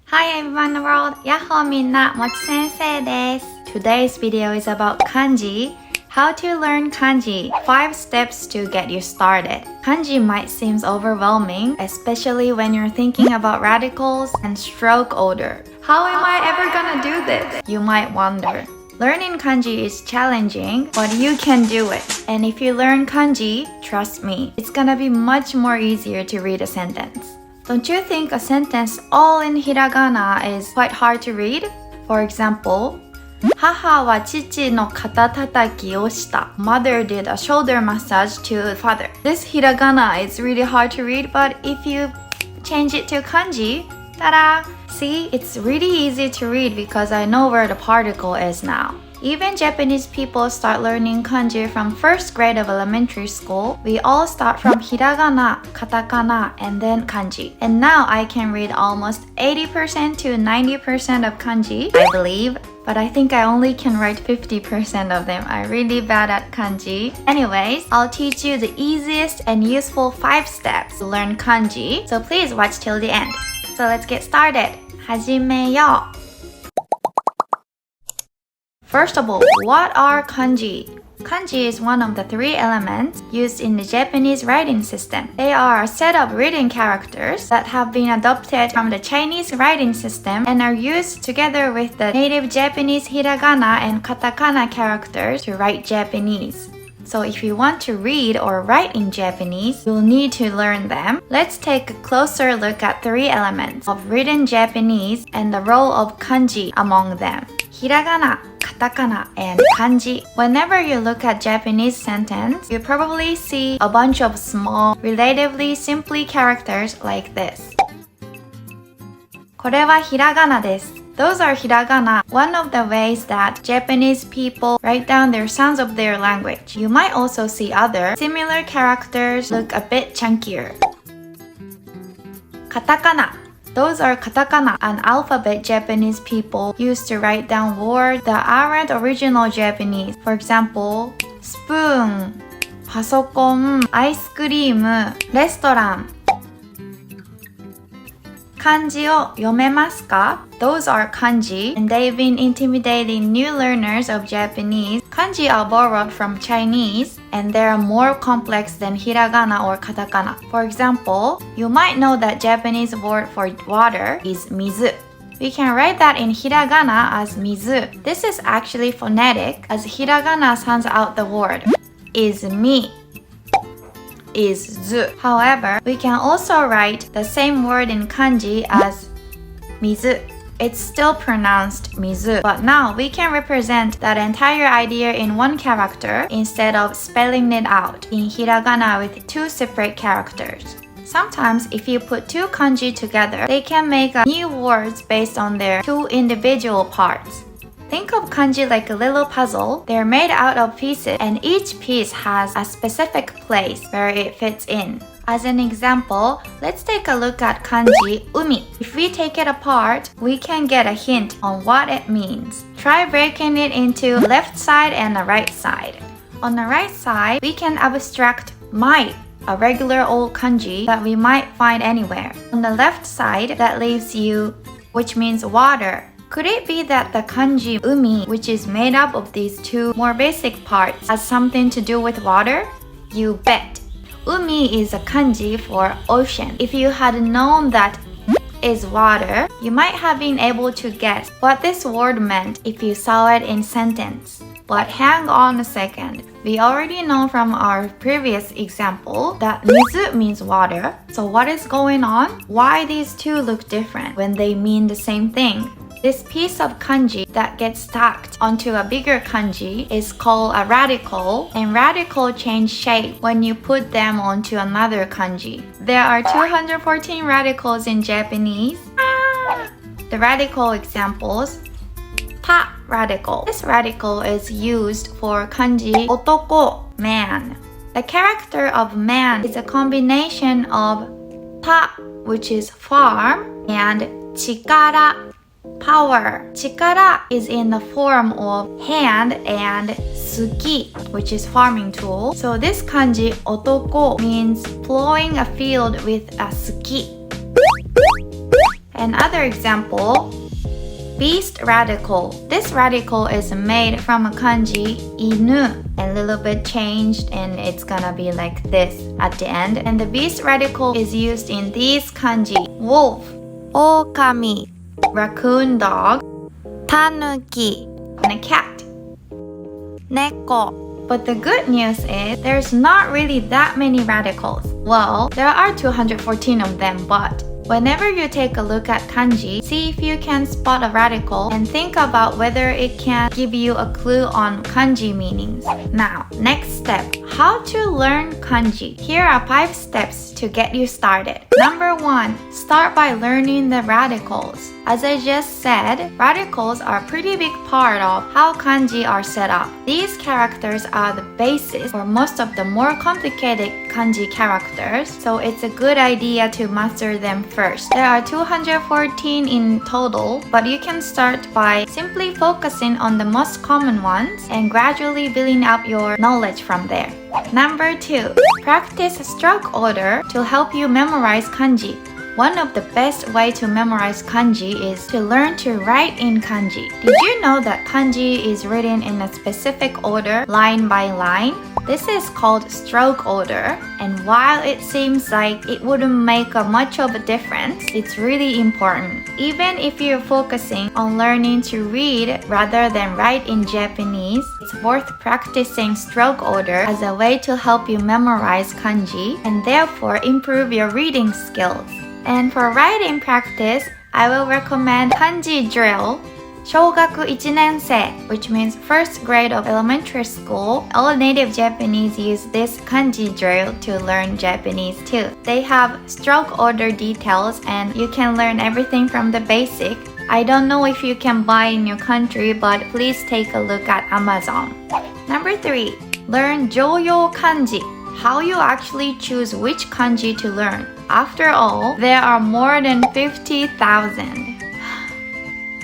Hi everyone in the world! やっほーみんな、もち先生です。Today's video is about kanji. How to learn kanji. 5 steps to get you started. Kanji might seem overwhelming, especially when you're thinking about radicals and stroke order. How am I ever gonna do this? You might wonder. Learning kanji is challenging, but you can do it. And if you learn kanji, trust me, it's gonna be much more easier to read a sentence.Don't you think a sentence all in hiragana is quite hard to read? For example, 母は父の肩叩きをした. Mother did a shoulder massage to father. This hiragana is really hard to read, but if you change it to kanji, ta-da! See, it's really easy to read because I know where the particle is now.Even Japanese people start learning kanji from first grade of elementary school. We all start from hiragana, katakana, and then kanji. And now I can read almost 80% to 90% of kanji, I believe. But I think I only can write 50% of them. I'm really bad at kanji. Anyways, I'll teach you the easiest and useful 5 steps to learn kanji. So please watch till the end. So let's get started. 始めよう。First of all, what are kanji? Kanji is one of the 3 elements used in the Japanese writing system. They are a set of written characters that have been adopted from the Chinese writing system and are used together with the native Japanese hiragana and katakana characters to write Japanese. So if you want to read or write in Japanese, you'll need to learn them. Let's take a closer look at 3 elements of written Japanese and the role of kanji among them. Hiragana, katakana, and kanji. Whenever you look at Japanese sentence, you probably see a bunch of small, relatively simple characters like this. これはひらがなです. Those are hiragana, one of the ways that Japanese people write down their sounds of their language. You might also see other similar characters look a bit chunkier. Katakana.Those are katakana, an alphabet Japanese people use to write down words that aren't original Japanese. For example, spoon, パソコン, アイスクリーム, レストラン。漢字を読めますか? Those are kanji, and they've been intimidating new learners of Japanese. Kanji are borrowed from Chinese, and they are more complex than hiragana or katakana. For example, you might know that Japanese word for water is mizu. We can write that in hiragana as mizu. This is actually phonetic, as hiragana sounds out the word is mi, is zu. However, we can also write the same word in kanji as mizu.It's still pronounced mizu, but now we can represent that entire idea in one character instead of spelling it out in hiragana with 2 separate characters. Sometimes if you put 2 kanji together, they can make new words based on their 2 individual parts. Think of kanji like a little puzzle. They're made out of pieces, and each piece has a specific place where it fits in.As an example, let's take a look at kanji umi. If we take it apart, we can get a hint on what it means. Try breaking it into left side and the right side. On the right side, we can abstract mai, a regular old kanji that we might find anywhere. On the left side, that leaves you, which means water. Could it be that the kanji umi, which is made up of these 2 more basic parts, has something to do with water? You bet.Umi is a kanji for ocean. If you had known that is water, you might have been able to guess what this word meant if you saw it in sentence. But hang on a second. We already know from our previous example that mizu means water. So what is going on? Why these 2 look different when they mean the same thing?This piece of kanji that gets stacked onto a bigger kanji is called a radical, and radical change shape when you put them onto another kanji. There are 214 radicals in Japanese. The radical examples: ta radical. This radical is used for kanji otoko, man. The character of man is a combination of ta, which is farm, and chikara.Power. Chikara is in the form of hand and suki, which is farming tool. So this kanji otoko means plowing a field with a suki. Another example, beast radical. This radical is made from a kanji inu, a little bit changed, and it's gonna be like this at the end. And the beast radical is used in these kanji: wolf, okami, raccoon dog, tanuki, and a cat, neko. But the good news is there's not really that many radicals. Well, there are 214 of them, but whenever you take a look at kanji, see if you can spot a radical and think about whether it can give you a clue on kanji meanings. Now, next step, how to learn kanji. Here are 5 steps to get you started. Number 1, start by learning the radicals. As I just said, radicals are a pretty big part of how kanji are set up. These characters are the basis for most of the more complicated kanji characters, so it's a good idea to master them first. There are 214 in total, but you can start by simply focusing on the most common ones and gradually building up your knowledge from there. Number 2, practice stroke order to help you memorize kanji. One of the best way to memorize kanji is to learn to write in kanji. Did you know that kanji is written in a specific order, line by line? This is called stroke order, and while it seems like it wouldn't make much of a difference, it's really important. Even if you're focusing on learning to read rather than write in Japanese, it's worth practicing stroke order as a way to help you memorize kanji and therefore improve your reading skills. And for writing practice, I will recommend kanji drill, 小学1年生, which means first grade of elementary school. All native Japanese use this kanji drill to learn Japanese too. They have stroke order details and you can learn everything from the basic. I don't know if you can buy in your country, but please take a look at Amazon. Number 3, learn JOUYOU kanji. How you actually choose which kanji to learn. After all, there are more than 50,000.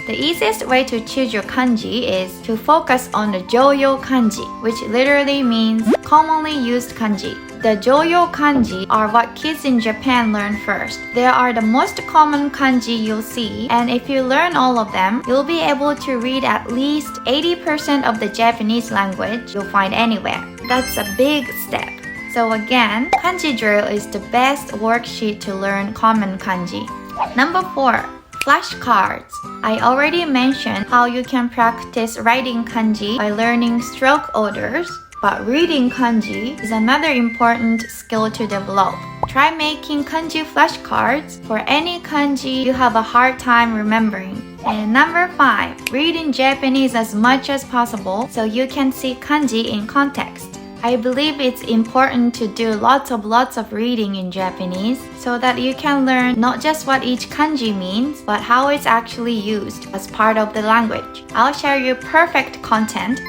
The easiest way to choose your kanji is to focus on the JOUYOU kanji, which literally means commonly used kanji. The JOUYOU kanji are what kids in Japan learn first. They are the most common kanji you'll see, and if you learn all of them, you'll be able to read at least 80% of the Japanese language you'll find anywhere. That's a big step. So again, kanji drill is the best worksheet to learn common kanji. Number 4, flashcards. I already mentioned how you can practice writing kanji by learning stroke orders, but reading kanji is another important skill to develop. Try making kanji flashcards for any kanji you have a hard time remembering. And number 5, read in Japanese as much as possible so you can see kanji in context. I believe it's important to do lots of reading in Japanese so that you can learn not just what each kanji means, but how it's actually used as part of the language. I'll share you perfect content.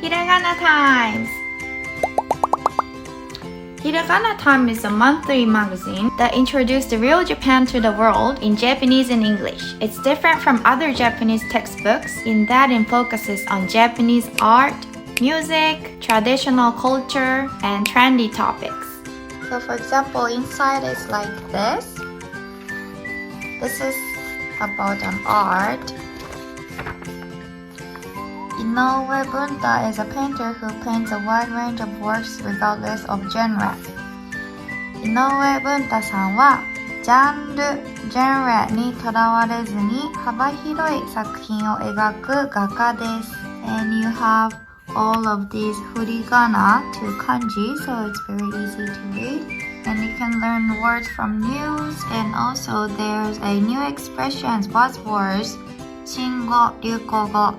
Hiragana Times! Hiragana Time is a monthly magazine that introduced the real Japan to the world in Japanese and English. It's different from other Japanese textbooks in that it focuses on Japanese art, music, traditional culture, and trendy topics. So for example, inside is like this. This is about an art. Inoue Bunta is a painter who paints a wide range of works regardless of genre. Inoue Bunta さんはジャンルにとらわれずに幅広い作品を描く画家です。And you have all of these hiragana to kanji, so it's very easy to read. And you can learn words from news, and also there's a new expressions, buzzwords, 新語、流行語.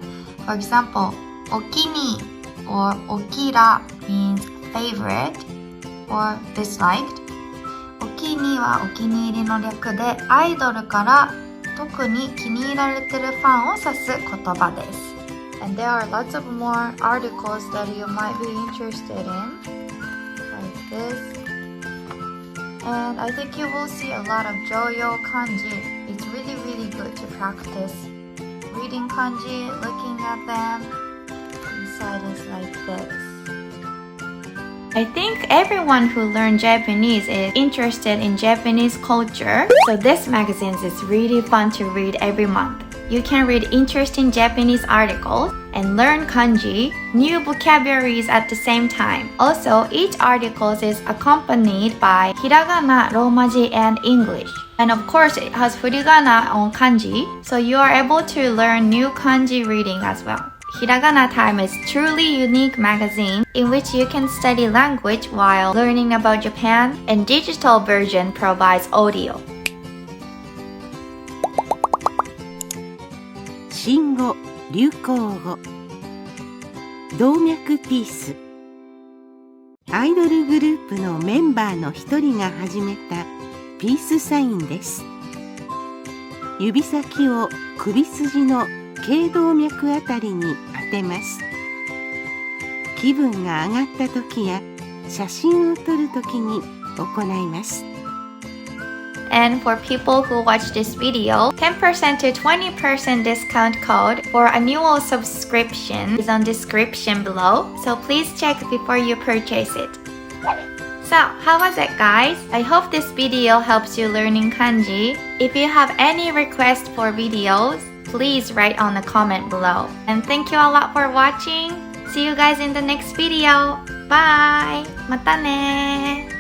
For example, okimi or okira means favorite or disliked. Okimi はお気に入りの略で、アイドルから特に気に入られてるファンを指す言葉です。And there are lots of more articles that you might be interested in, like this. And I think you will see a lot of JOUYOU kanji. It's really good to practice reading kanji, looking at them. Inside is like this. I think everyone who learns Japanese is interested in Japanese culture, so this magazine is really fun to read every month. You can read interesting Japanese articles and learn kanji, new vocabularies at the same time. Also, each article is accompanied by Hiragana, Romaji, and English. And of course, it has Hiragana on kanji, so you are able to learn new kanji reading as well. Hiragana Time is truly unique magazine in which you can study language while learning about Japan, and digital version provides audio. 新語・流行語動脈ピースアイドルグループのメンバーの一人が始めたピースサインです。指先を首筋の頸動脈あたりに当てます。気分が上がった時や写真を撮る時に行います。And for people who watch this video, 10% to 20% discount code for annual subscription is on description below, so please check before you purchase it. So, how was it, guys? I hope this video helps you learning kanji. If you have any requests for videos, please write on the comment below. And thank you a lot for watching. See you guys in the next video. Bye! またね